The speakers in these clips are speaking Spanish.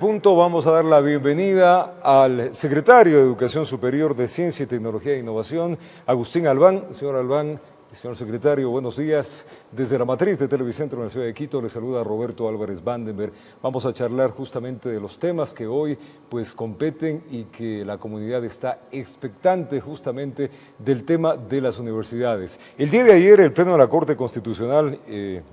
Punto vamos a dar la bienvenida al secretario de Educación Superior de Ciencia y Tecnología e Innovación, Agustín Albán. Señor Albán, señor secretario, buenos días. Desde la matriz de Televicentro en la ciudad de Quito le saluda Roberto Álvarez Vandenberg. Vamos a charlar justamente de los temas que hoy competen y que la comunidad está expectante justamente del tema de las universidades. El día de ayer el Pleno de la Corte Constitucional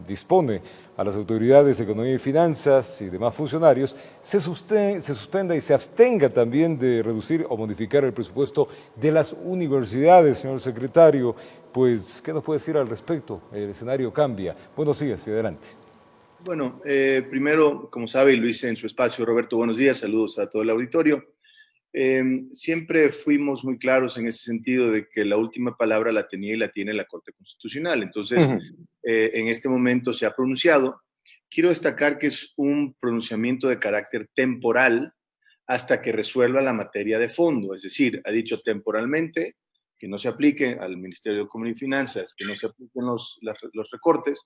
dispone a las autoridades de Economía y Finanzas y demás funcionarios se suspenda y se abstenga también de reducir o modificar el presupuesto de las universidades. Señor secretario, pues, ¿qué nos puede decir al respecto? El escenario cambia. Buenos días y adelante. Bueno, primero, como sabe, y lo hice en su espacio, Roberto, buenos días, saludos a todo el auditorio. Siempre fuimos muy claros en ese sentido de que la última palabra la tenía y la tiene la Corte Constitucional. Entonces, en este momento se ha pronunciado. Quiero destacar que es un pronunciamiento de carácter temporal hasta que resuelva la materia de fondo. Es decir, ha dicho temporalmente que no se aplique al Ministerio de Economía y Finanzas, que no se apliquen los recortes,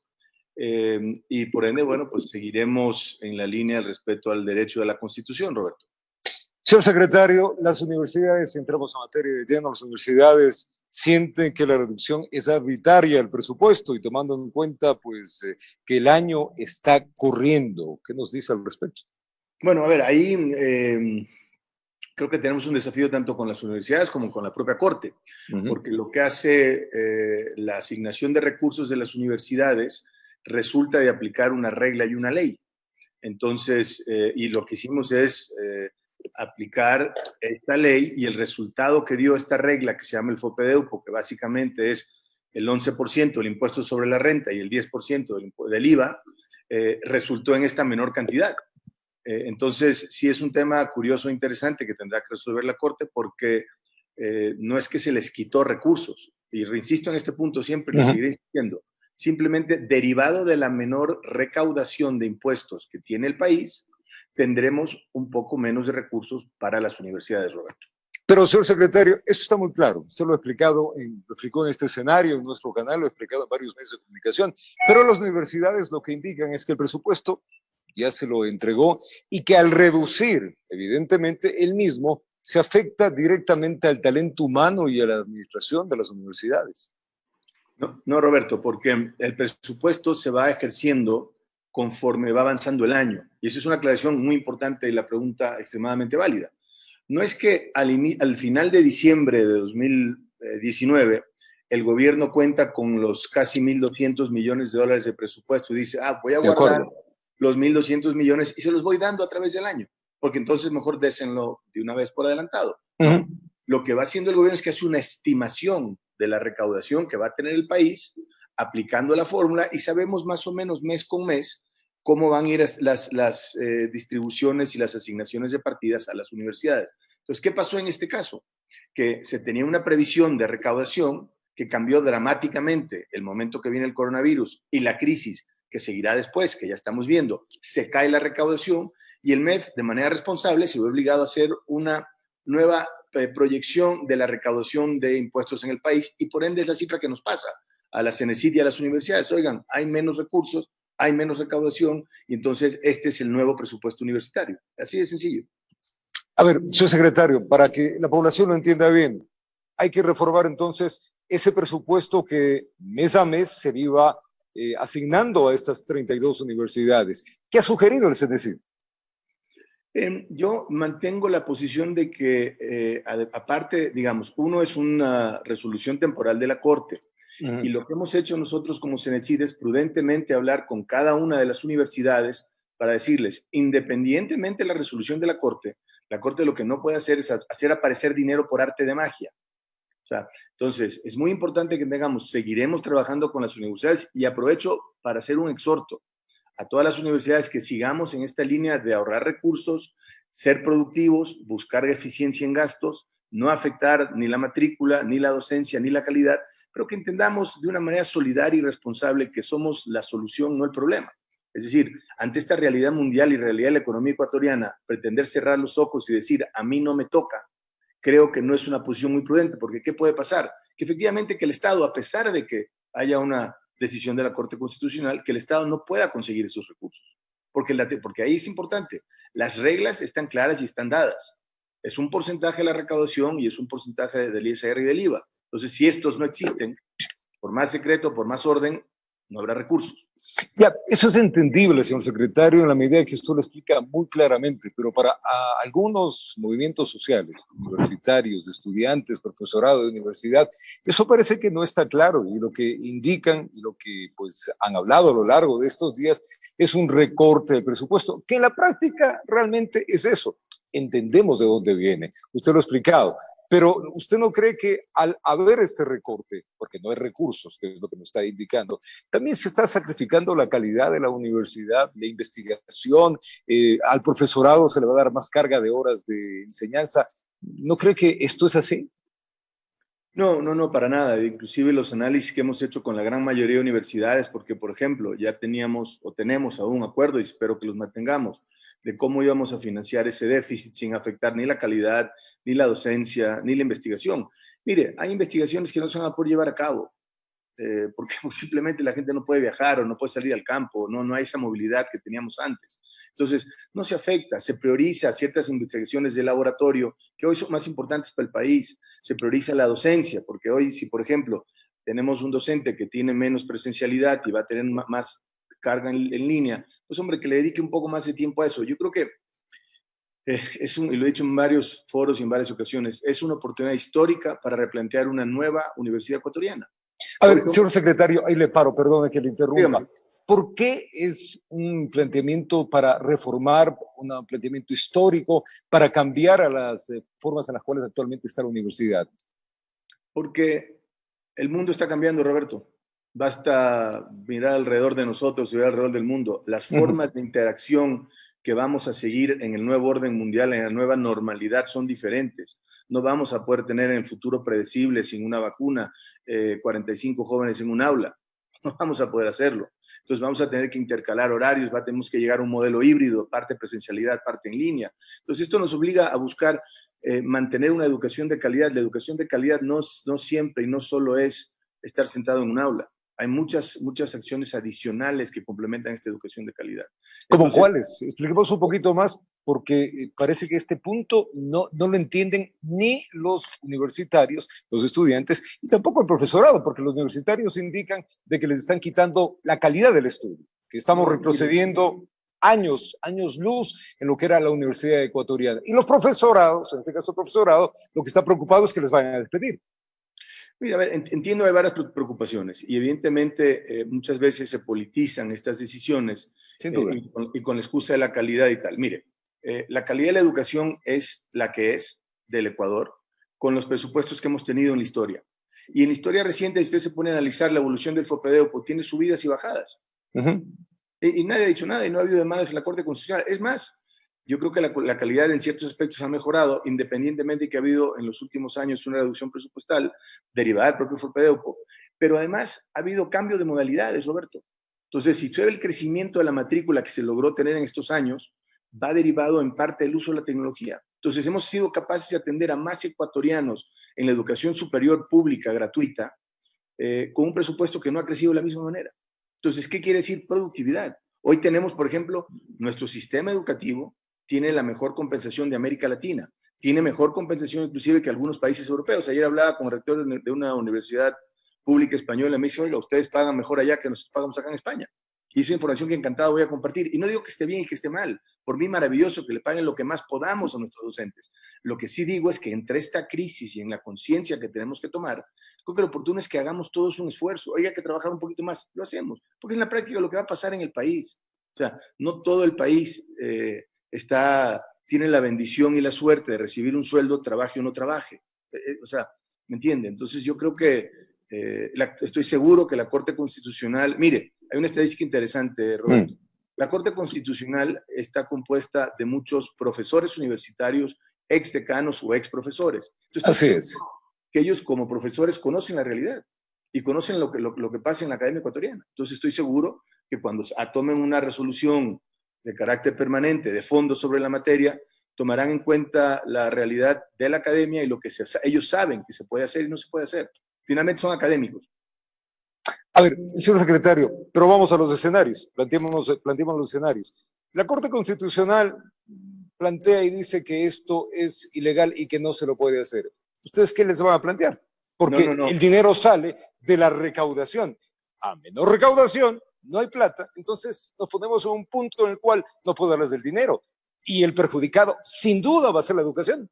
y por ende, bueno, pues seguiremos en la línea del respeto al derecho de la Constitución, Roberto. Señor secretario, las universidades, si entramos a materia de lleno, las universidades sienten que la reducción es arbitraria del presupuesto y tomando en cuenta que el año está corriendo. ¿Qué nos dice al respecto? Bueno, a ver, ahí creo que tenemos un desafío tanto con las universidades como con la propia Corte, porque lo que hace la asignación de recursos de las universidades resulta de aplicar una regla y una ley. Entonces, y lo que hicimos es aplicar esta ley y el resultado que dio esta regla que se llama el FOPEDEUPO, que básicamente es el 11% del impuesto sobre la renta y el 10% del IVA, resultó en esta menor cantidad. Entonces, sí es un tema curioso e interesante que tendrá que resolver la Corte porque no es que se les quitó recursos, y insisto en este punto siempre, lo seguiré insistiendo, simplemente derivado de la menor recaudación de impuestos que tiene el país, tendremos un poco menos de recursos para las universidades, Roberto. Pero, señor secretario, eso está muy claro. Usted lo ha lo explicó en este escenario, en nuestro canal, lo ha explicado en varios medios de comunicación. Pero las universidades lo que indican es que el presupuesto ya se lo entregó y que al reducir, evidentemente, el mismo se afecta directamente al talento humano y a la administración de las universidades. No, Roberto, porque el presupuesto se va ejerciendo conforme va avanzando el año. Y esa es una aclaración muy importante y la pregunta extremadamente válida. No es que al final de diciembre de 2019 el gobierno cuenta con los casi 1.200 millones de dólares de presupuesto y dice, voy a guardar los 1.200 millones y se los voy dando a través del año, porque entonces mejor désenlo de una vez por adelantado. No, lo que va haciendo el gobierno es que hace una estimación de la recaudación que va a tener el país aplicando la fórmula y sabemos más o menos mes con mes cómo van a ir las distribuciones y las asignaciones de partidas a las universidades. Entonces, ¿qué pasó en este caso? Que se tenía una previsión de recaudación que cambió dramáticamente el momento que viene el coronavirus y la crisis que seguirá después, que ya estamos viendo, se cae la recaudación y el MEF, de manera responsable, se ve obligado a hacer una nueva proyección de la recaudación de impuestos en el país y por ende es la cifra que nos pasa a la CENESID y a las universidades. Oigan, hay menos recursos, hay menos recaudación y entonces este es el nuevo presupuesto universitario. Así de sencillo. A ver, señor secretario, para que la población lo entienda bien, hay que reformar entonces ese presupuesto que mes a mes se iba asignando a estas 32 universidades. ¿Qué ha sugerido el CENESID? Yo mantengo la posición de que, aparte, digamos, uno es una resolución temporal de la Corte, y lo que hemos hecho nosotros como CENESID es prudentemente hablar con cada una de las universidades para decirles, independientemente de la resolución de la Corte lo que no puede hacer es hacer aparecer dinero por arte de magia. O sea, entonces, es muy importante que seguiremos trabajando con las universidades y aprovecho para hacer un exhorto a todas las universidades que sigamos en esta línea de ahorrar recursos, ser productivos, buscar eficiencia en gastos, no afectar ni la matrícula, ni la docencia, ni la calidad, pero que entendamos de una manera solidaria y responsable que somos la solución, no el problema. Es decir, ante esta realidad mundial y realidad de la economía ecuatoriana, pretender cerrar los ojos y decir, a mí no me toca, creo que no es una posición muy prudente, porque ¿qué puede pasar? Que efectivamente que el Estado, a pesar de que haya una decisión de la Corte Constitucional, que el Estado no pueda conseguir esos recursos. Porque ahí es importante. Las reglas están claras y están dadas. Es un porcentaje de la recaudación y es un porcentaje del ISR y del IVA. Entonces, si estos no existen, por más secreto, por más orden, no habrá recursos. Ya, eso es entendible, señor secretario, en la medida que usted lo explica muy claramente, pero para algunos movimientos sociales, universitarios, de estudiantes, profesorado de universidad, eso parece que no está claro, y lo que indican y lo que pues han hablado a lo largo de estos días es un recorte de presupuesto, que en la práctica realmente es eso. Entendemos de dónde viene, usted lo ha explicado, pero ¿usted no cree que al haber este recorte, porque no hay recursos, que es lo que nos está indicando, también se está sacrificando la calidad de la universidad, la investigación, al profesorado se le va a dar más carga de horas de enseñanza? ¿No cree que esto es así? No, para nada. Inclusive los análisis que hemos hecho con la gran mayoría de universidades, porque, por ejemplo, ya teníamos o tenemos aún acuerdo, y espero que los mantengamos, de cómo íbamos a financiar ese déficit sin afectar ni la calidad, ni la docencia, ni la investigación. Mire, hay investigaciones que no se van a poder llevar a cabo, porque simplemente la gente no puede viajar o no puede salir al campo, no hay esa movilidad que teníamos antes. Entonces, no se afecta, se prioriza ciertas investigaciones de laboratorio que hoy son más importantes para el país, se prioriza la docencia, porque hoy, si por ejemplo tenemos un docente que tiene menos presencialidad y va a tener más carga en línea, pues hombre, que le dedique un poco más de tiempo a eso. Yo creo que y lo he dicho en varios foros y en varias ocasiones, es una oportunidad histórica para replantear una nueva universidad ecuatoriana. A ver, señor secretario, ahí le paro, perdone que le interrumpa. Dígame. ¿Por qué es un planteamiento para reformar, un planteamiento histórico para cambiar a las formas en las cuales actualmente está la universidad? Porque el mundo está cambiando, Roberto. Basta mirar alrededor de nosotros y ver alrededor del mundo. Las formas de interacción que vamos a seguir en el nuevo orden mundial, en la nueva normalidad, son diferentes. No vamos a poder tener en el futuro predecible, sin una vacuna, 45 jóvenes en un aula. No vamos a poder hacerlo. Entonces vamos a tener que intercalar horarios, tenemos que llegar a un modelo híbrido, parte presencialidad, parte en línea. Entonces esto nos obliga a buscar mantener una educación de calidad. La educación de calidad no siempre y no solo es estar sentado en un aula. Hay muchas acciones adicionales que complementan esta educación de calidad. ¿Cómo cuáles? Expliquemos un poquito más, porque parece que este punto no lo entienden ni los universitarios, los estudiantes, y tampoco el profesorado, porque los universitarios indican de que les están quitando la calidad del estudio, que estamos retrocediendo años luz en lo que era la Universidad Ecuatoriana. Y los profesorados, en este caso el profesorado, lo que está preocupado es que les vayan a despedir. Mira, a ver, entiendo, hay varias preocupaciones y evidentemente muchas veces se politizan estas decisiones Sin duda. Y con la excusa de la calidad y tal. Mire, la calidad de la educación es la que es del Ecuador con los presupuestos que hemos tenido en la historia. Y en la historia reciente, si usted se pone a analizar la evolución del FOPEDEO, pues tiene subidas y bajadas. Y nadie ha dicho nada y no ha habido demandas en la Corte Constitucional. Es más, yo creo que la calidad en ciertos aspectos ha mejorado, independientemente de que ha habido en los últimos años una reducción presupuestal derivada del propio FOPEDEUPO. Pero además ha habido cambio de modalidades, Roberto. Entonces, si se ve el crecimiento de la matrícula que se logró tener en estos años, va derivado en parte del uso de la tecnología. Entonces, hemos sido capaces de atender a más ecuatorianos en la educación superior pública gratuita con un presupuesto que no ha crecido de la misma manera. Entonces, ¿qué quiere decir productividad? Hoy tenemos, por ejemplo, nuestro sistema educativo tiene la mejor compensación de América Latina, tiene mejor compensación inclusive que algunos países europeos. Ayer hablaba con el rector de una universidad pública española, me dice, oiga, ustedes pagan mejor allá que nosotros pagamos acá en España. Y es una información que encantado voy a compartir. Y no digo que esté bien y que esté mal, por mí maravilloso que le paguen lo que más podamos a nuestros docentes. Lo que sí digo es que entre esta crisis y en la conciencia que tenemos que tomar, creo que lo oportuno es que hagamos todos un esfuerzo. Oiga, hay que trabajar un poquito más, lo hacemos, porque en la práctica lo que va a pasar en el país. O sea, no todo el país tiene la bendición y la suerte de recibir un sueldo, trabaje o no trabaje. O sea, ¿me entiende? Entonces yo creo que estoy seguro que la Corte Constitucional, mire, hay una estadística interesante, Roberto. La Corte Constitucional está compuesta de muchos profesores universitarios, ex decanos o ex profesores. Así es. Que ellos como profesores conocen la realidad y conocen lo que pasa en la academia ecuatoriana. Entonces estoy seguro que cuando tomen una resolución de carácter permanente, de fondo sobre la materia, tomarán en cuenta la realidad de la academia y lo que ellos saben que se puede hacer y no se puede hacer. Finalmente son académicos. A ver, señor secretario, pero vamos a los escenarios, planteemos los escenarios. La Corte Constitucional plantea y dice que esto es ilegal y que no se lo puede hacer. ¿Ustedes qué les van a plantear? Porque No. el dinero sale de la recaudación. A menor recaudación, no hay plata, entonces nos ponemos en un punto en el cual no puedo darles del dinero. Y el perjudicado, sin duda, va a ser la educación.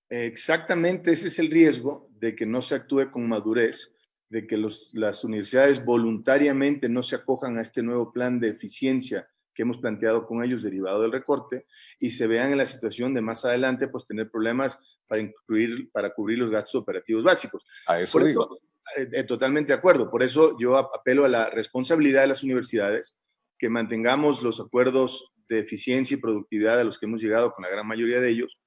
Exactamente, ese es el riesgo de que no se actúe con madurez, de que las universidades voluntariamente no se acojan a este nuevo plan de eficiencia que hemos planteado con ellos derivado del recorte y se vean en la situación de más adelante pues tener problemas para cubrir los gastos operativos básicos. A eso Por digo. eso, totalmente de acuerdo. Por eso yo apelo a la responsabilidad de las universidades, que mantengamos los acuerdos de eficiencia y productividad a los que hemos llegado con la gran mayoría de ellos,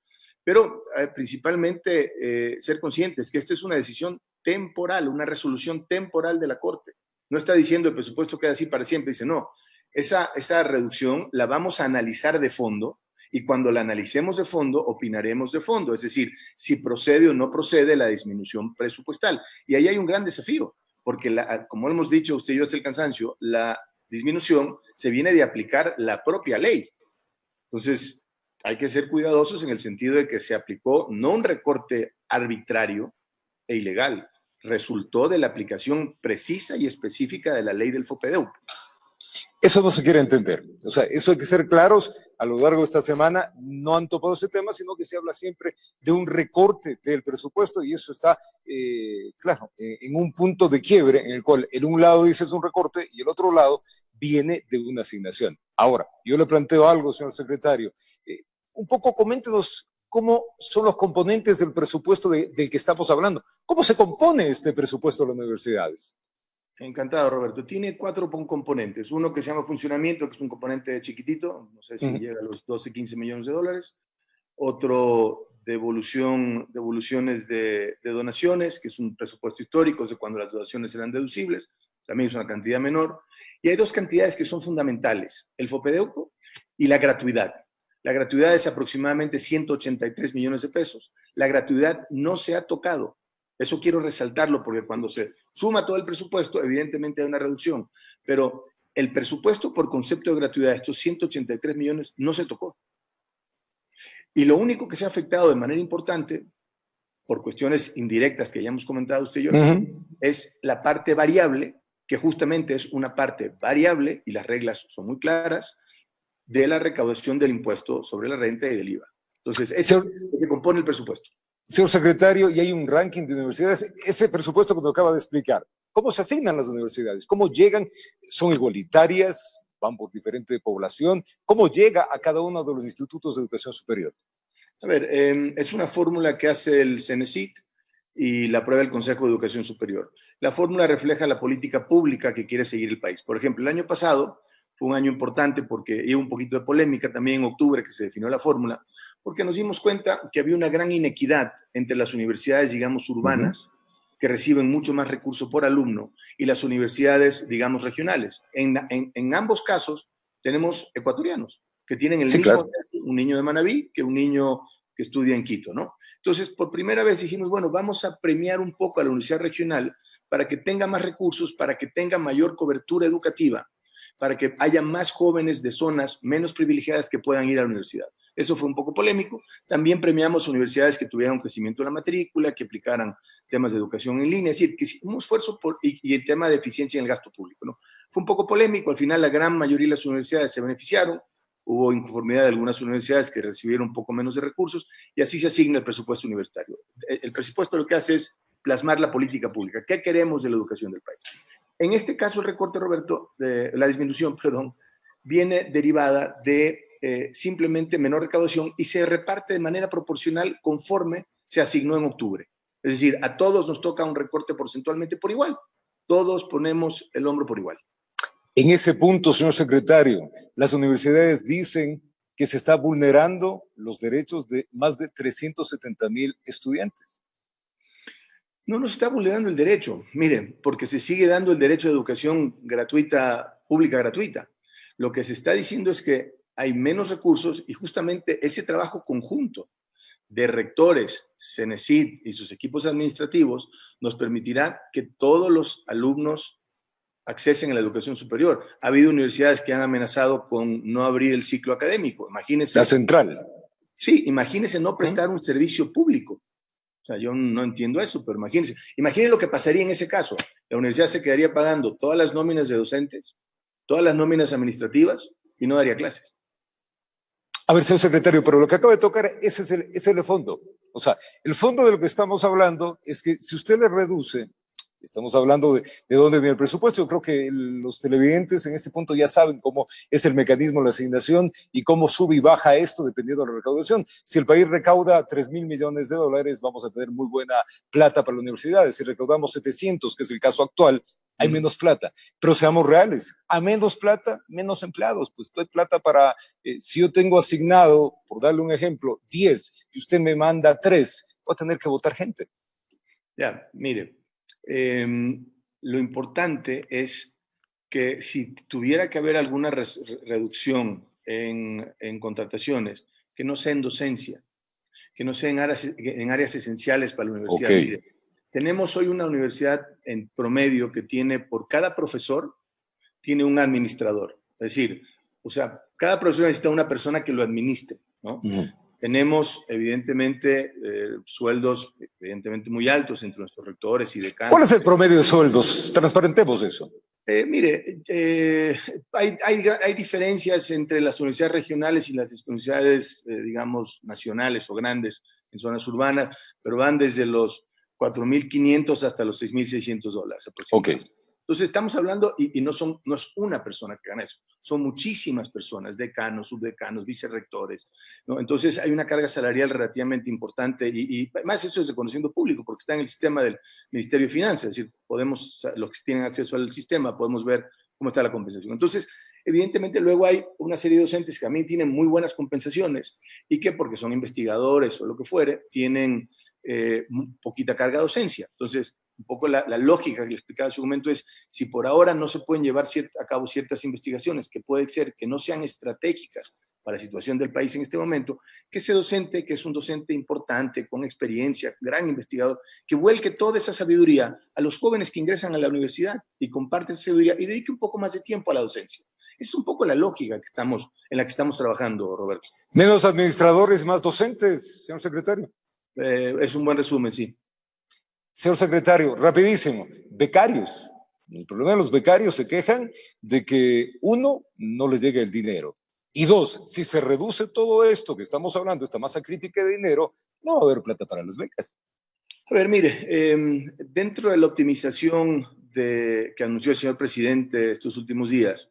pero principalmente ser conscientes que esta es una decisión temporal, una resolución temporal de la Corte. No está diciendo el presupuesto queda así para siempre, dice no. Esa reducción la vamos a analizar de fondo y cuando la analicemos de fondo, opinaremos de fondo, es decir, si procede o no procede la disminución presupuestal. Y ahí hay un gran desafío, porque como hemos dicho usted y yo hasta el cansancio, la disminución se viene de aplicar la propia ley. Entonces, hay que ser cuidadosos en el sentido de que se aplicó no un recorte arbitrario e ilegal, resultó de la aplicación precisa y específica de la ley del FOPEDEUC. Eso no se quiere entender. O sea, eso hay que ser claros. A lo largo de esta semana no han topado ese tema, sino que se habla siempre de un recorte del presupuesto y eso está, claro, en un punto de quiebre en el cual en un lado dice es un recorte y el otro lado viene de una asignación. Ahora, yo le planteo algo, señor secretario. Un poco coméntenos cómo son los componentes del presupuesto del que estamos hablando. ¿Cómo se compone este presupuesto de las universidades? Encantado, Roberto. Tiene 4 componentes. Uno que se llama funcionamiento, que es un componente chiquitito, no sé si llega a los 12, 15 millones de dólares. Otro, devoluciones de donaciones, que es un presupuesto histórico de cuando las donaciones eran deducibles, también es una cantidad menor. Y hay 2 cantidades que son fundamentales, el FOPEDEUCO y la gratuidad. La gratuidad es aproximadamente 183 millones de pesos. La gratuidad no se ha tocado. Eso quiero resaltarlo porque cuando se suma todo el presupuesto, evidentemente hay una reducción, pero el presupuesto por concepto de gratuidad, estos 183 millones, no se tocó. Y lo único que se ha afectado de manera importante, por cuestiones indirectas que ya hemos comentado usted y yo, es la parte variable, que justamente es una parte variable, y las reglas son muy claras, de la recaudación del impuesto sobre la renta y del IVA. Entonces, eso es lo que compone el presupuesto. Señor secretario, y hay un ranking de universidades, ese presupuesto que nos acaba de explicar, ¿cómo se asignan las universidades? ¿Cómo llegan? ¿Son igualitarias? ¿Van por diferente población? ¿Cómo llega a cada uno de los institutos de educación superior? A ver, es una fórmula que hace el CENESID y la aprueba el Consejo de Educación Superior. La fórmula refleja la política pública que quiere seguir el país. Por ejemplo, el año pasado fue un año importante porque hubo un poquito de polémica también en octubre que se definió la fórmula, porque nos dimos cuenta que había una gran inequidad entre las universidades, digamos, urbanas, que reciben mucho más recursos por alumno, y las universidades, digamos, regionales. En ambos casos tenemos ecuatorianos que tienen el mismo, claro, un niño de Manabí que un niño que estudia en Quito, ¿no? Entonces, por primera vez dijimos, bueno, vamos a premiar un poco a la universidad regional para que tenga más recursos, para que tenga mayor cobertura educativa, para que haya más jóvenes de zonas menos privilegiadas que puedan ir a la universidad. Eso fue un poco polémico. También premiamos universidades que tuvieran un crecimiento de la matrícula, que aplicaran temas de educación en línea, es decir, que un esfuerzo y el tema de eficiencia en el gasto público, ¿no? Fue un poco polémico, al final la gran mayoría de las universidades se beneficiaron, hubo inconformidad de algunas universidades que recibieron un poco menos de recursos y así se asigna el presupuesto universitario. El presupuesto lo que hace es plasmar la política pública. ¿Qué queremos de la educación del país? En este caso, el recorte, Roberto, la disminución, perdón, viene derivada de simplemente menor recaudación y se reparte de manera proporcional conforme se asignó en octubre. Es decir, a todos nos toca un recorte porcentualmente por igual. Todos ponemos el hombro por igual. En ese punto, señor secretario, las universidades dicen que se está vulnerando los derechos de más de 370,000 estudiantes. No nos está vulnerando el derecho, miren, porque se sigue dando el derecho de educación gratuita, pública gratuita. Lo que se está diciendo es que hay menos recursos y justamente ese trabajo conjunto de rectores, CENESID y sus equipos administrativos nos permitirá que todos los alumnos accesen a la educación superior. Ha habido universidades que han amenazado con no abrir el ciclo académico. Imagínense. La central. Sí, imagínense no prestar un servicio público. O sea, yo no entiendo eso, pero imagínense. Imagínense lo que pasaría en ese caso. La universidad se quedaría pagando todas las nóminas de docentes, todas las nóminas administrativas y no daría clases. A ver, señor secretario, pero lo que acaba de tocar, ese es el fondo. O sea, el fondo de lo que estamos hablando es que si usted le reduce, estamos hablando de dónde viene el presupuesto, yo creo que los televidentes en este punto ya saben cómo es el mecanismo de la asignación y cómo sube y baja esto dependiendo de la recaudación. Si el país recauda 3.000 millones de dólares, vamos a tener muy buena plata para las universidades. Si recaudamos 700, que es el caso actual, hay menos plata. Pero seamos reales, a menos plata, menos empleados. Pues no hay plata para, si yo tengo asignado, por darle un ejemplo, 10 y usted me manda 3, voy a tener que votar gente. Ya, mire, lo importante es que si tuviera que haber alguna reducción en contrataciones, que no sea en docencia, que no sea en áreas esenciales para la universidad. Okay. Mire, tenemos hoy una universidad en promedio que tiene, por cada profesor, tiene un administrador. Es decir, o sea, cada profesor necesita una persona que lo administre, ¿no? Tenemos, evidentemente, sueldos, evidentemente, muy altos entre nuestros rectores y decanos. ¿Cuál es el promedio de sueldos? Transparentemos eso. Mire, hay diferencias entre las universidades regionales y las universidades, digamos, nacionales o grandes en zonas urbanas, pero van desde los 4.500 hasta los 6.600 dólares aproximadamente. Okay. Entonces estamos hablando, y no es una persona que gana eso, son muchísimas personas, decanos, subdecanos, vicerrectores, ¿no? Entonces hay una carga salarial relativamente importante y más eso es de conocimiento público, porque está en el sistema del Ministerio de Finanzas, es decir, los que tienen acceso al sistema, podemos ver cómo está la compensación. Entonces, evidentemente luego hay una serie de docentes que también tienen muy buenas compensaciones y que porque son investigadores o lo que fuere, tienen poquita carga de docencia. Entonces, un poco la lógica que le explicaba en su momento es, si por ahora no se pueden llevar a cabo ciertas investigaciones que puede ser que no sean estratégicas para la situación del país en este momento, que ese docente, que es un docente importante, con experiencia, gran investigador, que vuelque toda esa sabiduría a los jóvenes que ingresan a la universidad y comparte esa sabiduría y dedique un poco más de tiempo a la docencia. Esa es un poco la lógica en la que estamos trabajando, Roberto. Menos administradores, más docentes, señor secretario. Es un buen resumen, sí. Señor secretario, rapidísimo, becarios. El problema de los becarios se quejan de que, uno, no les llega el dinero. Y dos, si se reduce todo esto que estamos hablando, esta masa crítica de dinero, no va a haber plata para las becas. A ver, mire, dentro de la optimización que anunció el señor presidente estos últimos días,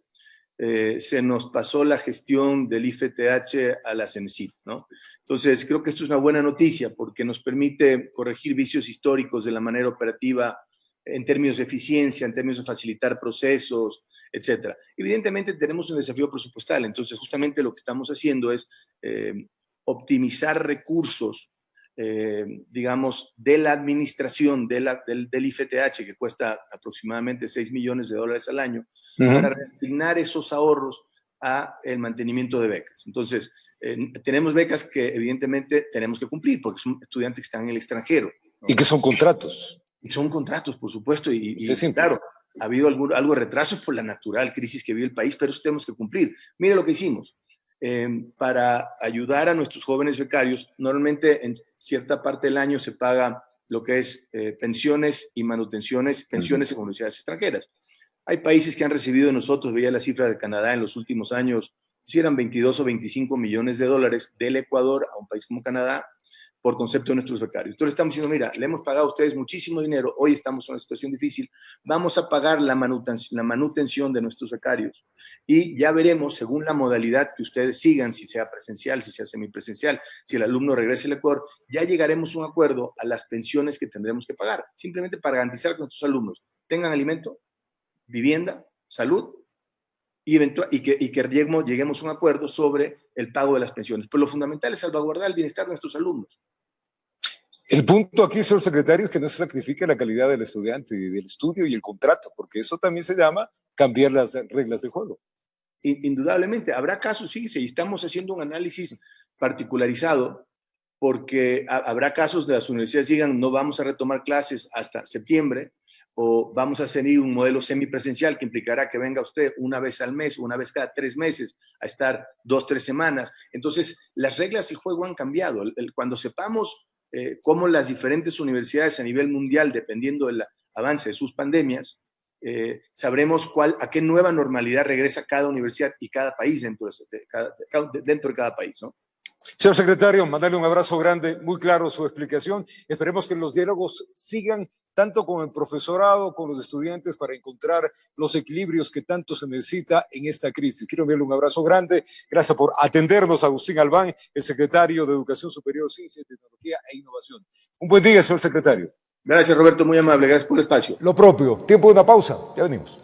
se nos pasó la gestión del IFTH a la CENESID, ¿no? Entonces, creo que esto es una buena noticia porque nos permite corregir vicios históricos de la manera operativa en términos de eficiencia, en términos de facilitar procesos, etcétera. Evidentemente, tenemos un desafío presupuestal, entonces justamente lo que estamos haciendo es optimizar recursos, digamos, de la administración del IFTH, que cuesta aproximadamente 6 millones de dólares al año, para reasignar esos ahorros a el mantenimiento de becas. Entonces, tenemos becas que evidentemente tenemos que cumplir porque son estudiantes que están en el extranjero, ¿no? Y que son contratos. Y son contratos, por supuesto, y sí, claro, ha habido algo de retraso por la natural crisis que vive el país, pero eso tenemos que cumplir. Mire lo que hicimos. Para ayudar a nuestros jóvenes becarios, normalmente en cierta parte del año se paga lo que es pensiones y manutenciones, pensiones en universidades extranjeras. Hay países que han recibido de nosotros, veía la cifra de Canadá en los últimos años, si eran 22 o 25 millones de dólares del Ecuador a un país como Canadá, por concepto de nuestros becarios. Entonces estamos diciendo, mira, le hemos pagado a ustedes muchísimo dinero, hoy estamos en una situación difícil, vamos a pagar la manutención de nuestros becarios y ya veremos, según la modalidad que ustedes sigan, si sea presencial, si sea semipresencial, si el alumno regrese al Ecuador, ya llegaremos a un acuerdo a las pensiones que tendremos que pagar, simplemente para garantizar que nuestros alumnos tengan alimento, vivienda, salud y que lleguemos a un acuerdo sobre el pago de las pensiones. Pero lo fundamental es salvaguardar el bienestar de nuestros alumnos. El punto aquí, señor secretario, es que no se sacrifique la calidad del estudiante, del estudio y el contrato, porque eso también se llama cambiar las reglas de juego. Indudablemente, habrá casos, sí, y estamos haciendo un análisis particularizado, porque habrá casos de las universidades que digan no vamos a retomar clases hasta septiembre, o vamos a seguir un modelo semipresencial que implicará que venga usted una vez al mes, una vez cada 3 meses, a estar 2, 3 semanas. Entonces, las reglas del juego han cambiado. Cuando sepamos cómo las diferentes universidades a nivel mundial, dependiendo del avance de sus pandemias, sabremos a qué nueva normalidad regresa cada universidad y cada país dentro de cada país, ¿no? Señor secretario, mandarle un abrazo grande, muy claro su explicación. Esperemos que los diálogos sigan tanto con el profesorado, con los estudiantes, para encontrar los equilibrios que tanto se necesita en esta crisis. Quiero enviarle un abrazo grande. Gracias por atendernos, Agustín Albán, el secretario de Educación Superior, Ciencia, Tecnología e Innovación. Un buen día, señor secretario. Gracias, Roberto, muy amable. Gracias por el espacio. Lo propio. Tiempo de una pausa. Ya venimos.